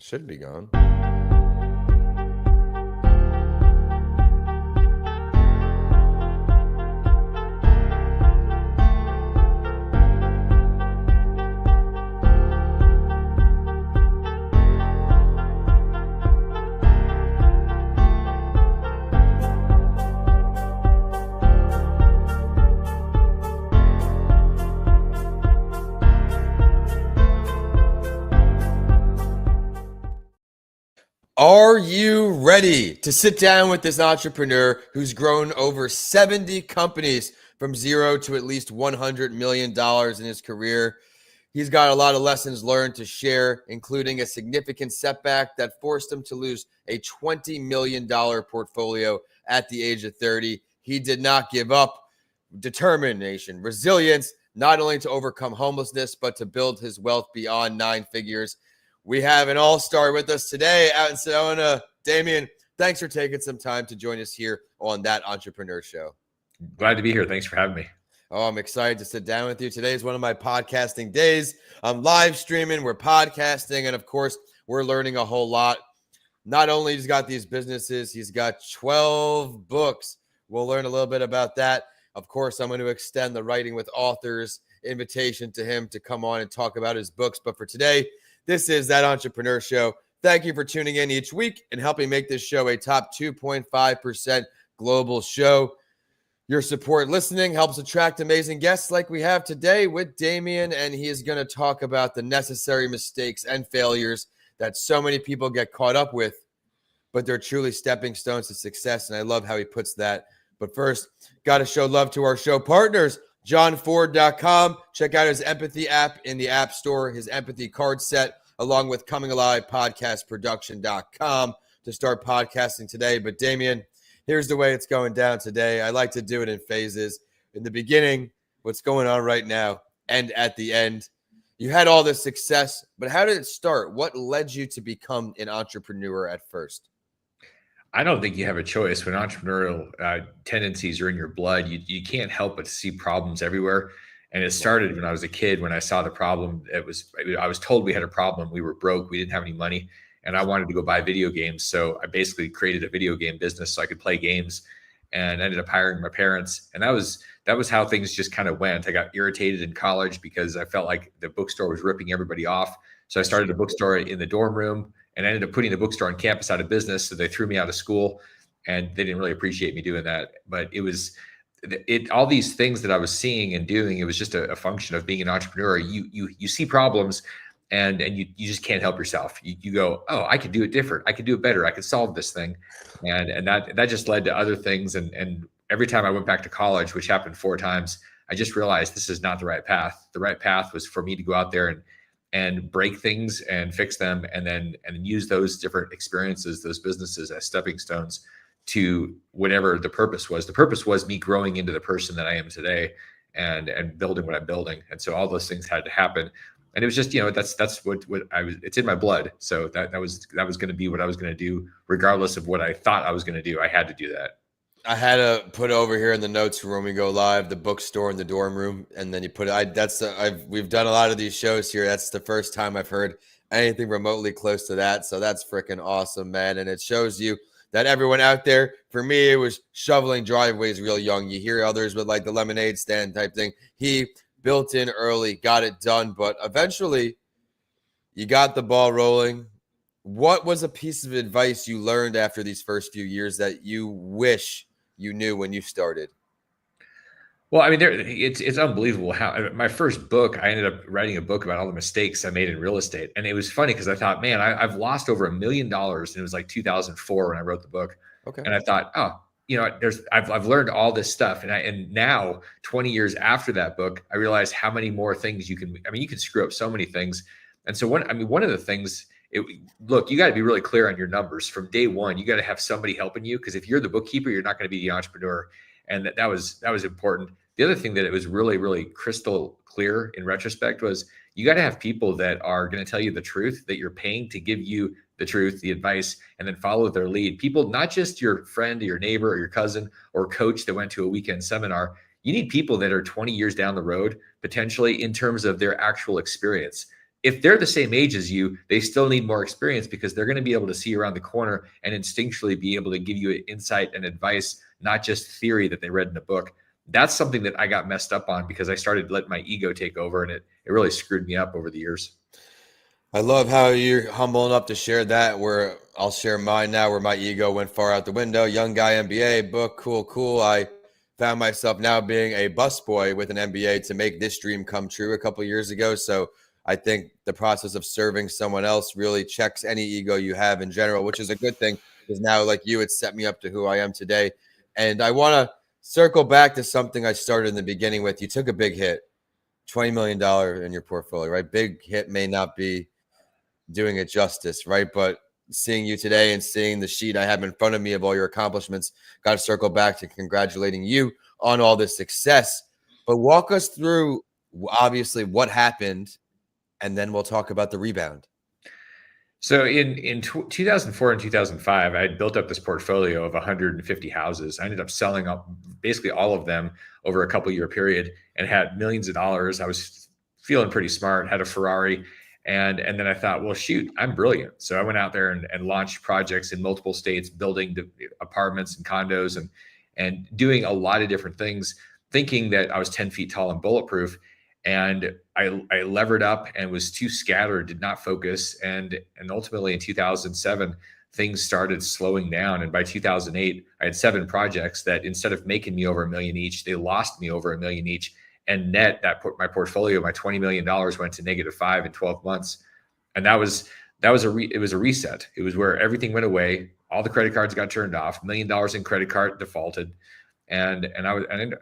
Should be gone. Are you ready to sit down with this entrepreneur who's grown over 70 companies from zero to at least $100 million in his career? He's got a lot of lessons learned to share, including a significant setback that forced him to lose a $20 million portfolio at the age of 30. He did not give up. Determination, resilience, not only to overcome homelessness, but to build his wealth beyond 9 figures. We have an all-star with us today out in Sedona. Damian, thanks for taking some time to join us here on That Entrepreneur Show. Glad to be here. Thanks for having me. Oh, I'm excited to sit down with you. Today is one of my podcasting days. I'm live streaming, we're podcasting, and of course, we're learning a whole lot. Not only he's got these businesses, he's got 12 books. We'll learn a little bit about that. Of course, I'm going to extend the Writing with Authors invitation to him to come on and talk about his books. But for today, this is That Entrepreneur Show. Thank you for tuning in each week and helping make this show a top 2.5% global show. Your support listening helps attract amazing guests like we have today with Damian, and he is going to talk about the necessary mistakes and failures that so many people get caught up with, but they're truly stepping stones to success, and I love how he puts that. But first, got to show love to our show partners, JohnFord.com. Check out his Empathy app in the App Store, his Empathy card set, along with Coming Alive Podcastproduction.com to start podcasting today. But Damian, here's the way it's going down today. I like to do it in phases. In the beginning, what's going on right now, and at the end. You had all this success, but how did it start? What led you to become an entrepreneur at first? I don't think you have a choice. When entrepreneurial tendencies are in your blood, you can't help but see problems everywhere. And it started when I was a kid. When I saw the problem, I was told we had a problem. We were broke. We didn't have any money. And I wanted to go buy video games. So I basically created a video game business so I could play games, and ended up hiring my parents. And that was how things just kind of went. I got irritated in college because I felt like the bookstore was ripping everybody off. So I started a bookstore in the dorm room, and I ended up putting the bookstore on campus out of business. So they threw me out of school, and they didn't really appreciate me doing that. But all these things that I was seeing and doing, it was just a function of being an entrepreneur. You see problems, and you just can't help yourself. You go, oh, I could do it different. I could do it better. I could solve this thing. And that just led to other things. And every time I went back to college, which happened 4 times, I just realized this is not the right path. The right path was for me to go out there and break things and fix them, and use those different experiences, those businesses, as stepping stones to whatever the purpose was. The purpose was me growing into the person that I am today, and building what I'm building. And so all those things had to happen. And it was just, that's what I was, it's in my blood. So that was going to be what I was going to do, regardless of what I thought I was going to do. I had to do that. I had to put over here in the notes when we go live, the bookstore in the dorm room. And then you put it, we've done a lot of these shows here. That's the first time I've heard anything remotely close to that. So that's freaking awesome, man. And it shows you that everyone out there, for me, it was shoveling driveways real young. You hear others with like the lemonade stand type thing. He built in early, got it done, but eventually you got the ball rolling. What was a piece of advice you learned after these first few years that you wish you knew when you started? Well, I mean, it's unbelievable how my first book, I ended up writing a book about all the mistakes I made in real estate. And it was funny because I thought, man, I've lost over $1 million. And it was like 2004 when I wrote the book. Okay. And I thought, oh, I've learned all this stuff. And now 20 years after that book, I realized how many more things you can screw up so many things. And so one of the things, look, you got to be really clear on your numbers from day one. You got to have somebody helping you, because if you're the bookkeeper, you're not going to be the entrepreneur. And that was important. The other thing that it was really, really crystal clear in retrospect was you got to have people that are going to tell you the truth, that you're paying to give you the truth, the advice, and then follow their lead. People, not just your friend or your neighbor or your cousin or coach that went to a weekend seminar. You need people that are 20 years down the road, potentially, in terms of their actual experience. if they're the same age as you, they still need more experience because they're going to be able to see around the corner and instinctually be able to give you insight and advice, not just theory that they read in a book. That's something that I got messed up on because I started letting my ego take over, and it really screwed me up over the years. I love how you're humble enough to share that, where I'll share mine now, where my ego went far out the window. Young guy MBA book, cool. I found myself now being a busboy with an MBA to make this dream come true a couple years ago. So I think the process of serving someone else really checks any ego you have in general, which is a good thing, because now, like you, it set me up to who I am today. And I want to circle back to something I started in the beginning with. You took a big hit, $20 million in your portfolio, right? Big hit may not be doing it justice, right? But seeing you today and seeing the sheet I have in front of me of all your accomplishments, got to circle back to congratulating you on all this success. But walk us through, obviously, what happened, and then we'll talk about the rebound. So in 2004 and 2005, I had built up this portfolio of 150 houses. I ended up selling up basically all of them over a couple year period and had millions of dollars. I was feeling pretty smart, had a Ferrari. And then I thought, well, shoot, I'm brilliant. So I went out there and launched projects in multiple states, building the apartments and condos and doing a lot of different things, thinking that I was 10 feet tall and bulletproof. And I levered up and was too scattered, did not focus. And ultimately in 2007, things started slowing down. And by 2008, I had 7 projects that instead of making me over $1 million each, they lost me over $1 million each. And net, that put my portfolio, my $20 million went to -5 in 12 months. And it was a reset. It was where everything went away. All the credit cards got turned off, $1 million in credit card defaulted. And I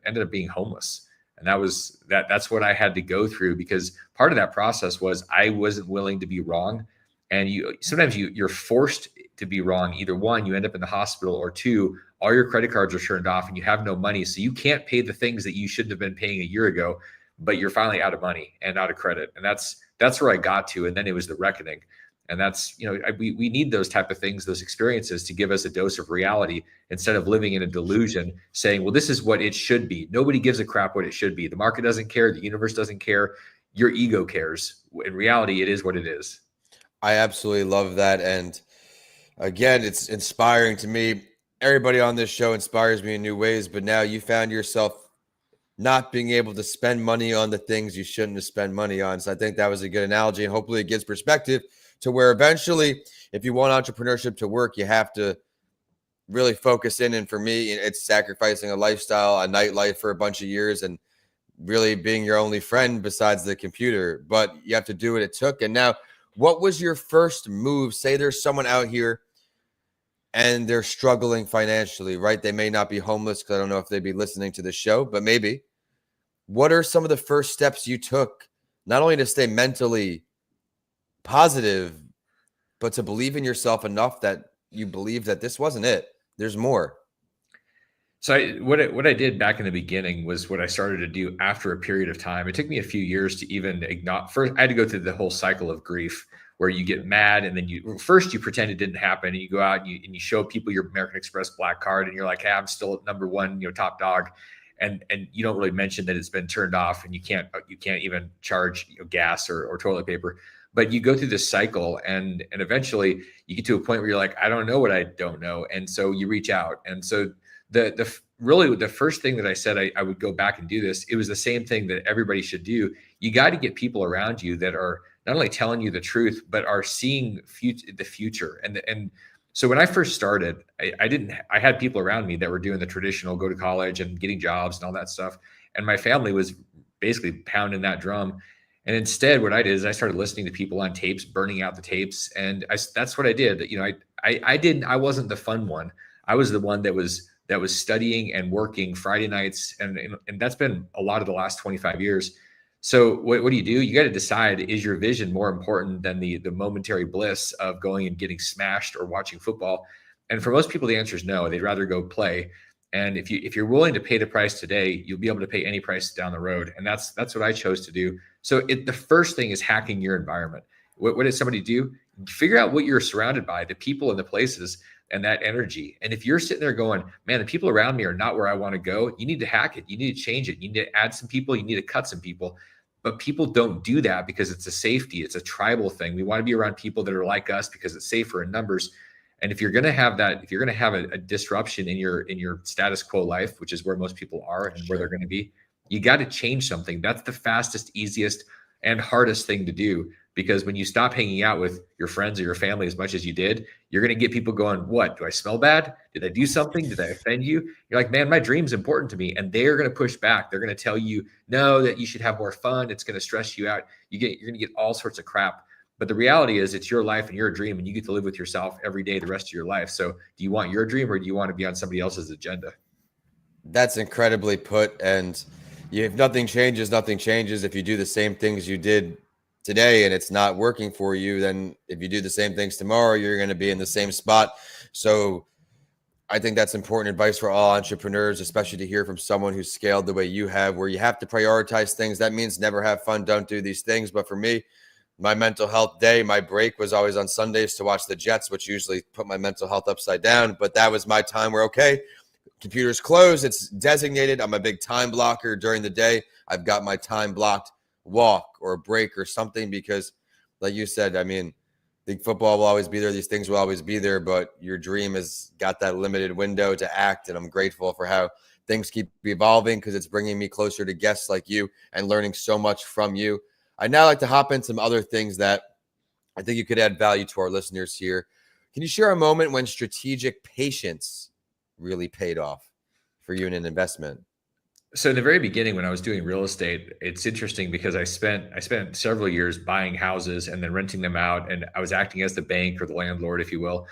ended up being homeless. And that's what I had to go through, because part of that process was I wasn't willing to be wrong. And sometimes you're forced to be wrong. Either one, you end up in the hospital, or two, all your credit cards are turned off and you have no money. So you can't pay the things that you shouldn't have been paying a year ago, but you're finally out of money and out of credit. And that's where I got to. And then it was the reckoning. And that's, we need those type of things, those experiences, to give us a dose of reality instead of living in a delusion saying, well, this is what it should be. Nobody gives a crap what it should be. The market doesn't care. The universe doesn't care. Your ego cares. In reality, it is what it is. I absolutely love that. And again, it's inspiring to me. Everybody on this show inspires me in new ways, but now you found yourself not being able to spend money on the things you shouldn't have spent money on. So I think that was a good analogy, and hopefully it gives perspective to where eventually, if you want entrepreneurship to work, you have to really focus in. And for me, it's sacrificing a lifestyle, a nightlife for a bunch of years, and really being your only friend besides the computer. But you have to do what it took. And now, what was your first move? Say there's someone out here and they're struggling financially, right? They may not be homeless, because I don't know if they'd be listening to the show, but maybe. What are some of the first steps you took, not only to stay mentally positive, but to believe in yourself enough that you believe that this wasn't it? There's more. So what I did back in the beginning was what I started to do after a period of time. It took me a few years to even acknowledge. First, I had to go through the whole cycle of grief, where you get mad and then you pretend it didn't happen, and you go out and you show people your American Express black card, and you're like, hey, I'm still at number one, top dog. And you don't really mention that it's been turned off and you can't even charge gas or toilet paper. But you go through this cycle, and eventually you get to a point where you're like, I don't know what I don't know. And so you reach out. And so the first thing that I said, I would go back and do this. It was the same thing that everybody should do. You got to get people around you that are not only telling you the truth, but are seeing the future. And so when I first started, I had people around me that were doing the traditional go to college and getting jobs and all that stuff. And my family was basically pounding that drum. And instead, what I did is I started listening to people on tapes, burning out the tapes. And that's what I did. I wasn't the fun one. I was the one that was studying and working Friday nights. And that's been a lot of the last 25 years. So what do? You got to decide, is your vision more important than the momentary bliss of going and getting smashed or watching football? And for most people, the answer is no. They'd rather go play. And if you're willing to pay the price today, you'll be able to pay any price down the road. And that's what I chose to do. So the first thing is hacking your environment. What did somebody do? Figure out what you're surrounded by, the people and the places and that energy. And if you're sitting there going, man, the people around me are not where I want to go, you need to hack it. You need to change it. You need to add some people. You need to cut some people. But people don't do that because it's a safety, it's a tribal thing. We want to be around people that are like us because it's safer in numbers. And if you're going to have that, if you're going to have a disruption in your status quo life, which is where most people are and where they're going to be, you got to change something. That's the fastest, easiest, and hardest thing to do. Because when you stop hanging out with your friends or your family as much as you did, you're going to get people going, what? Do I smell bad? Did I do something? Did I offend you? You're like, man, my dream's important to me. And they're going to push back. They're going to tell you, no, that you should have more fun. It's going to stress you out. You're going to get all sorts of crap. But the reality is it's your life and your dream, and you get to live with yourself every day, the rest of your life. So do you want your dream, or do you want to be on somebody else's agenda? That's incredibly put. And if nothing changes, nothing changes. If you do the same things you did today and it's not working for you, then if you do the same things tomorrow, you're going to be in the same spot. So I think that's important advice for all entrepreneurs, especially to hear from someone who's scaled the way you have, where you have to prioritize things. That means never have fun, don't do these things. But for me, my mental health day, my break was always on Sundays to watch the Jets, which usually put my mental health upside down. But that was my time where, okay, computer's closed, it's designated. I'm a big time blocker during the day. I've got my time blocked walk or a break or something, because like you said, I mean, the football will always be there. These things will always be there, but your dream has got that limited window to act. And I'm grateful for how things keep evolving, because it's bringing me closer to guests like you and learning so much from you. I'd now like to hop in some other things that I think you could add value to our listeners here. Can you share a moment when strategic patience really paid off for you in an investment? So in the very beginning, when I was doing real estate, it's interesting because I spent several years buying houses and then renting them out, and I was acting as the bank or the landlord, if you will.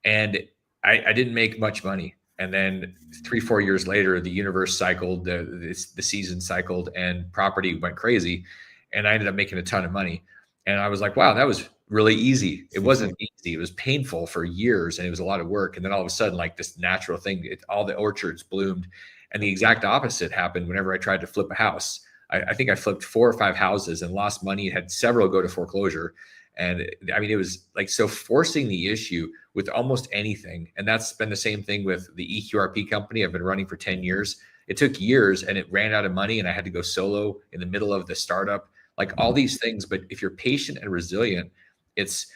And I didn't make much money. And then 3-4 years later, the universe cycled, the season cycled, and property went crazy, and I ended up making a ton of money. And I was like, wow, that was really easy. It wasn't easy. It was painful for years, and it was a lot of work. And then all of a sudden, like this natural thing, all the orchards bloomed. And the exact opposite happened whenever I tried to flip a house. I think I flipped 4 or 5 houses and lost money, had several go to foreclosure. And I mean, it was like, so forcing the issue with almost anything. And that's been the same thing with the EQRP company I've been running for 10 years. It took years and it ran out of money, and I had to go solo in the middle of the startup, like all these things. But if you're patient and resilient, it's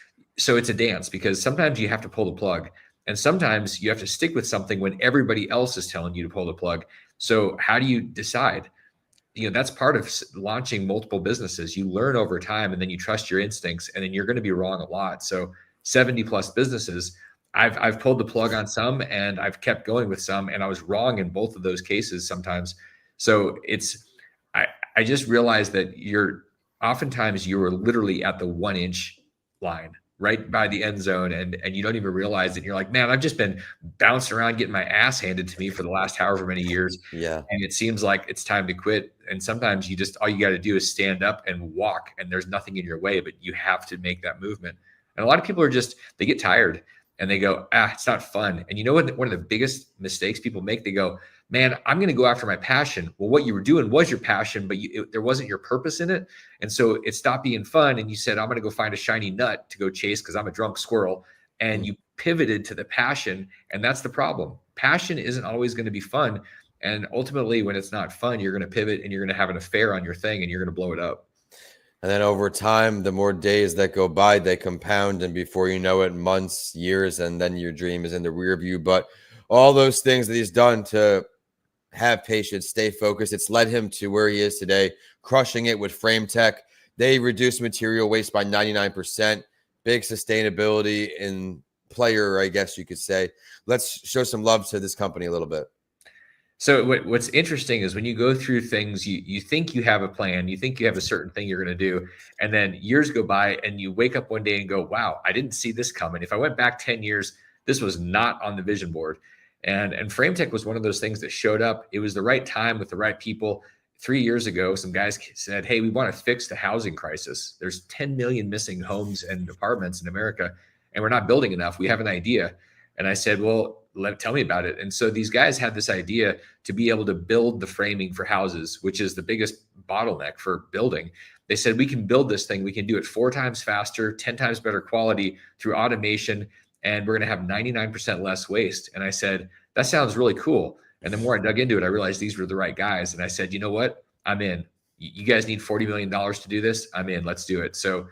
a dance, because sometimes you have to pull the plug. And sometimes you have to stick with something when everybody else is telling you to pull the plug. So how do you decide? That's part of launching multiple businesses. You learn over time, and then you trust your instincts, and then you're going to be wrong a lot. So 70 plus businesses, I've pulled the plug on some, and I've kept going with some, and I was wrong in both of those cases sometimes. So I just realized that oftentimes you are literally at the 1-inch line, right by the end zone, and you don't even realize it. You're like, man, I've just been bouncing around getting my ass handed to me for the last however many years. Yeah. And it seems like it's time to quit. And sometimes all you got to do is stand up and walk, and there's nothing in your way, but you have to make that movement. And a lot of people they get tired and they go, it's not fun. And you know what? One of the biggest mistakes people make, they go, man, I'm going to go after my passion. Well, what you were doing was your passion, but there wasn't your purpose in it. And so it stopped being fun. And you said, I'm going to go find a shiny nut to go chase because I'm a drunk squirrel. And you pivoted to the passion. And that's the problem. Passion isn't always going to be fun. And ultimately, when it's not fun, you're going to pivot and you're going to have an affair on your thing, and you're going to blow it up. And then over time, the more days that go by, they compound. And before you know it, months, years, and then your dream is in the rear view. But all those things that he's done to have patience, stay focused, it's led him to where he is today, crushing it with Frame Tech. They reduce material waste by 99%. Big sustainability in player, I guess you could say. Let's show some love to this company a little bit. So what's interesting is when you go through things, you think you have a plan, you think you have a certain thing you're going to do, and then years go by and you wake up one day and go, wow, I didn't see this coming. If I went back 10 years, this was not on the vision board. And FrameTech was one of those things that showed up. It was the right time with the right people. 3 years ago, some guys said, hey, we want to fix the housing crisis. There's 10 million missing homes and apartments in America, and we're not building enough. We have an idea. And I said, well, tell me about it. And so these guys had this idea to be able to build the framing for houses, which is the biggest bottleneck for building. They said, we can build this thing. We can do it 4 times faster, 10 times better quality through automation, and we're going to have 99% less waste. And I said, that sounds really cool. And the more I dug into it, I realized these were the right guys. And I said, you know what? I'm in. You guys need $40 million to do this. I'm in. Let's do it. So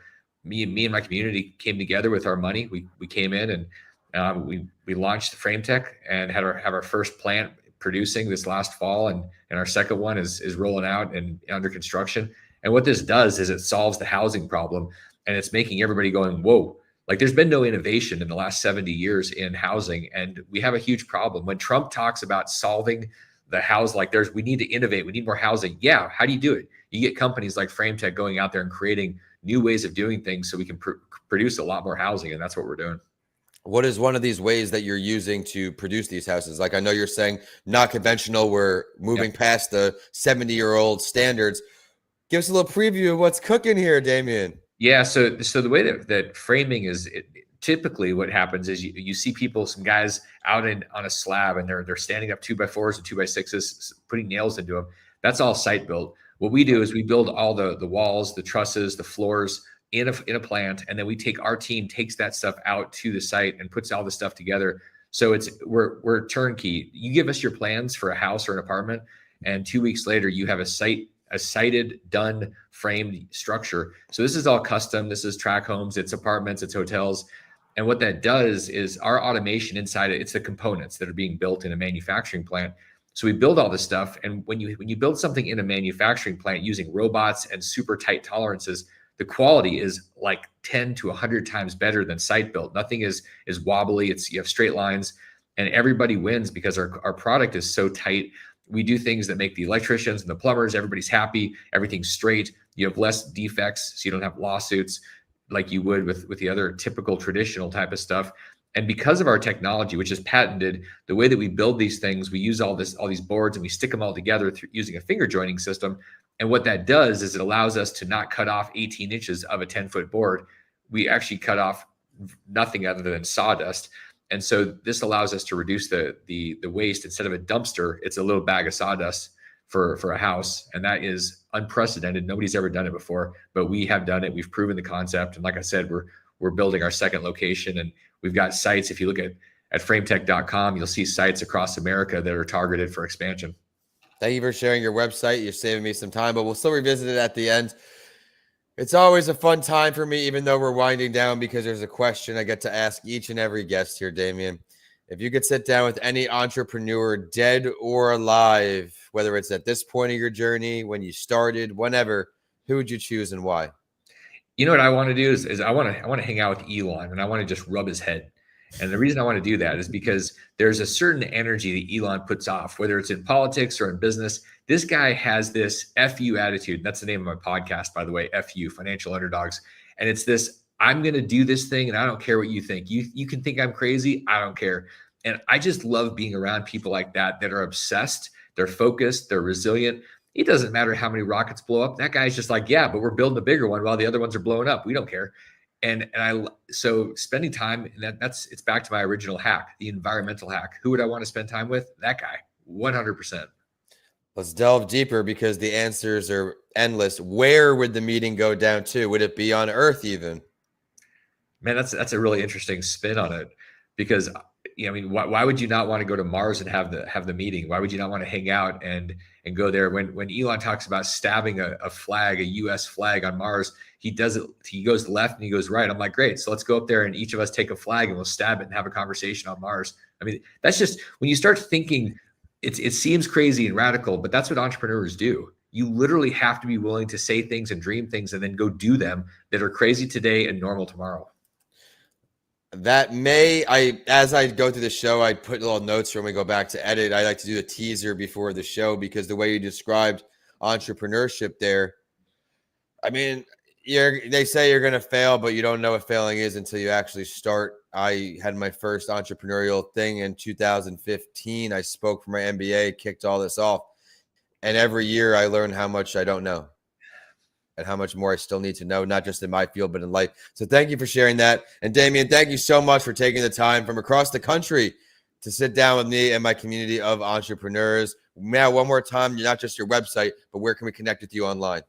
me and my community came together with our money. We came in and we launched the Frame Tech and have our first plant producing this last fall, and our second one is rolling out and under construction. And what this does is it solves the housing problem, and it's making everybody going, whoa. Like, there's been no innovation in the last 70 years in housing, and we have a huge problem. When Trump talks about solving the house, like we need to innovate, we need more housing. Yeah, how do you do it? You get companies like FrameTech going out there and creating new ways of doing things so we can produce a lot more housing, and that's what we're doing. What is one of these ways that you're using to produce these houses? Like, I know you're saying not conventional, we're moving past the 70-year-old standards. Give us a little preview of what's cooking here, Damien. Yeah, so the way that framing is, typically what happens is you see people, some guys out on a slab, and they're standing up 2x4s and 2x6s, putting nails into them. That's all site built. What we do is we build all the walls, the trusses, the floors in a plant, and then our team takes that stuff out to the site and puts all the stuff together. So we're turnkey. You give us your plans for a house or an apartment, and 2 weeks later you have a sited, done, framed structure. So this is all custom. This is track homes, it's apartments, it's hotels. And what that does is our automation inside it, it's the components that are being built in a manufacturing plant. So we build all this stuff. And when you build something in a manufacturing plant using robots and super tight tolerances, the quality is like 10 to 100 times better than site built. Nothing is wobbly. You have straight lines, and everybody wins because our product is so tight. We do things that make the electricians and the plumbers, everybody's happy, everything's straight. You have less defects, so you don't have lawsuits like you would with the other typical traditional type of stuff. And because of our technology, which is patented, the way that we build these things, we use all these boards and we stick them all together using a finger joining system. And what that does is it allows us to not cut off 18 inches of a 10-foot board. We actually cut off nothing other than sawdust. And so this allows us to reduce the waste. Instead of a dumpster, it's a little bag of sawdust for a house. And that is unprecedented. Nobody's ever done it before, but we have done it. We've proven the concept. And like I said, we're building our second location, and we've got sites. If you look at frametech.com, you'll see sites across America that are targeted for expansion. Thank you for sharing your website. You're saving me some time, but we'll still revisit it at the end. It's always a fun time for me, even though we're winding down, because there's a question I get to ask each and every guest here, Damien. If you could sit down with any entrepreneur, dead or alive, whether it's at this point of your journey, when you started, whenever, who would you choose and why? You know what I want to do is I want to hang out with Elon, and I want to just rub his head. And the reason I want to do that is because there's a certain energy that Elon puts off, whether it's in politics or in business. This guy has this FU attitude. That's the name of my podcast, by the way, FU, Financial Underdogs. And it's this, I'm going to do this thing, and I don't care what you think. You can think I'm crazy. I don't care. And I just love being around people like that are obsessed. They're focused. They're resilient. It doesn't matter how many rockets blow up. That guy's just like, yeah, but we're building a bigger one while the other ones are blowing up. We don't care. So spending time, and it's back to my original hack, the environmental hack. Who would I want to spend time with? That guy, 100%. Let's delve deeper, because the answers are endless. Where would the meeting go down to? Would it be on Earth even? Man, that's a really interesting spin on it, because why would you not want to go to Mars and have the meeting? Why would you not want to hang out and go there? When Elon talks about stabbing a flag, a U.S. flag on Mars, he does it. He goes left and he goes right. I'm like, great. So let's go up there and each of us take a flag and we'll stab it and have a conversation on Mars. I mean, that's just, when you start thinking, it seems crazy and radical, but that's what entrepreneurs do. You literally have to be willing to say things and dream things and then go do them that are crazy today and normal tomorrow. As I go through the show, I put little notes for when we go back to edit. I like to do the teaser before the show, because the way you described entrepreneurship there, I mean, they say you're going to fail, but you don't know what failing is until you actually start. I had my first entrepreneurial thing in 2015. I spoke for my MBA, kicked all this off. And every year I learn how much I don't know and how much more I still need to know, not just in my field, but in life. So thank you for sharing that. And Damien, thank you so much for taking the time from across the country to sit down with me and my community of entrepreneurs. Now, one more time, not just your website, but where can we connect with you online?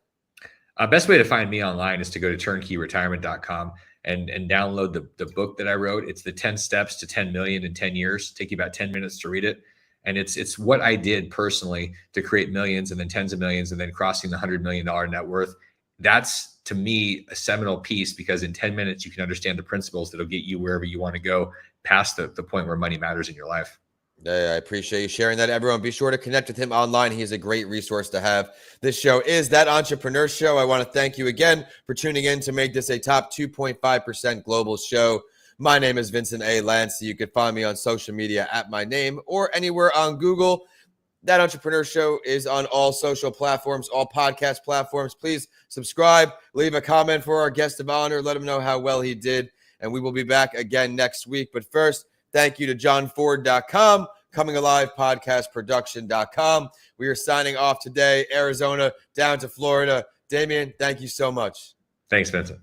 Best way to find me online is to go to turnkeyretirement.com and download the book that I wrote. It's the 10 steps to 10 million in 10 years. Take you about 10 minutes to read it. And it's what I did personally to create millions and then tens of millions and then crossing the $100 million net worth. That's, to me, a seminal piece, because in 10 minutes, you can understand the principles that'll get you wherever you want to go past the point where money matters in your life. Yeah, I appreciate you sharing that, everyone. Be sure to connect with him online. He is a great resource to have. This show is That Entrepreneur Show. I want to thank you again for tuning in to make this a top 2.5% global show. My name is Vincent A. Lancey. You can find me on social media at my name or anywhere on Google. That Entrepreneur Show is on all social platforms, all podcast platforms. Please subscribe, leave a comment for our guest of honor, let him know how well he did, and we will be back again next week. But first, thank you to johnford.com, Coming Alive Podcast Production.com. We are signing off today, Arizona down to Florida. Damian, thank you so much. Thanks, Vincent.